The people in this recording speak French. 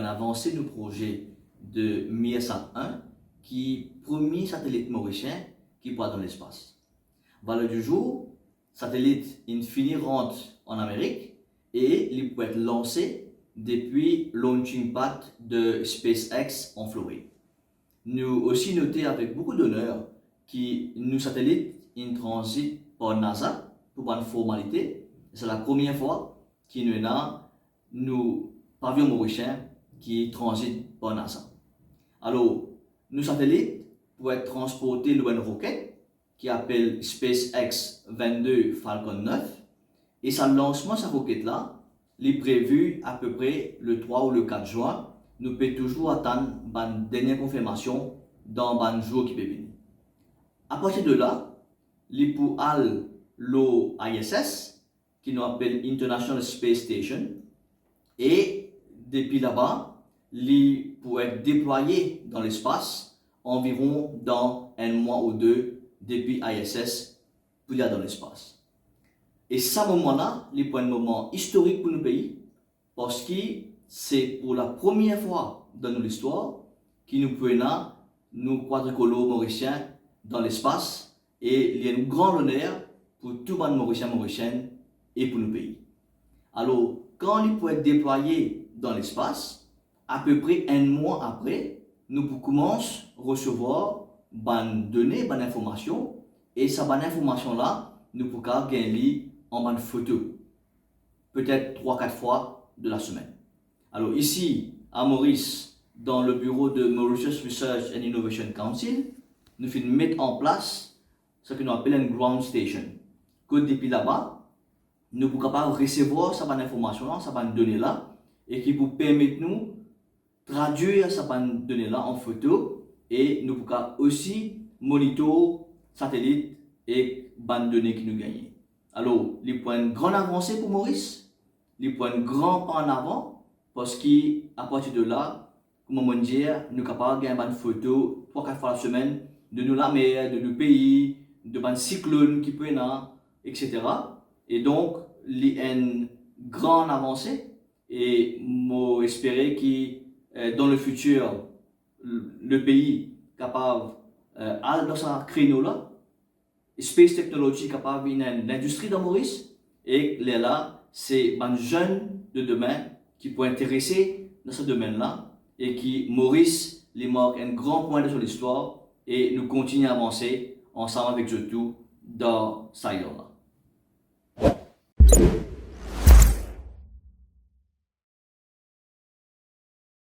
avancé le projet de MIRSAT 1, qui est le premier satellite mauricien qui part dans l'espace. Valeur du jour, satellite infini rentre en Amérique et il peut être lancé depuis launching pad de SpaceX en Floride. Nous aussi noté avec beaucoup d'honneur que nos satellites in transit par NASA pour une formalité. C'est la première fois qu'il y a nos pavillons mauriciens qui transitent par NASA. Alors, nos satellites peuvent être transportés loin de roquette qui appelle SpaceX 22 Falcon 9 et sa lancement sa roquette là est prévu à peu près le 3 ou le 4 juin. Nous pouvons toujours attendre une dernière confirmation dans un jour qui peut venir. À partir de là, il peut aller l'ISS, qui nous appelle International Space Station, et depuis là-bas, il peut être déployé dans l'espace environ dans un mois ou deux depuis ISS pour aller dans l'espace. Et ce moment-là, il est un moment historique pour nos pays parce que c'est pour la première fois dans notre histoire que nous pouvons nous quadricolores mauriciens dans l'espace et il y a un grand honneur pour tout le monde mauricien et pour nos pays. Alors, quand il peut être déployé dans l'espace, à peu près un mois après, nous pouvons commencer à recevoir des données, des informations et ces informations-là, nous pouvons gagner en photo, peut-être 3-4 fois de la semaine. Alors ici, à Maurice, dans le bureau de Mauritius Research and Innovation Council, nous faisons mettre en place ce que nous appelons une ground station. Que depuis là-bas, nous sommes capables de recevoir cette information, cette donnée-là, et qui vous permet nous traduire cette donnée-là en photo, et nous pouvons aussi monitorer satellite et les données que nous gagnons. Alors, il y a une grande avancée pour Maurice, il y a un grand pas en avant, parce qu'à partir de là, comme on dit, nous sommes capables de gagner une photo 3-4 fois la semaine de nous la mer, de nos pays, de nos cyclones qui peuvent être, etc. Et donc, il y a une grande avancée et j'espère que dans le futur, le pays capable dans ce créneau-là, Space Technology capable une industrie dans Maurice et là, c'est un jeune de demain qui peut intéresser dans ce domaine-là et qui Maurice les marque un grand point de son histoire et nous continuons à avancer ensemble avec tout dans ça là.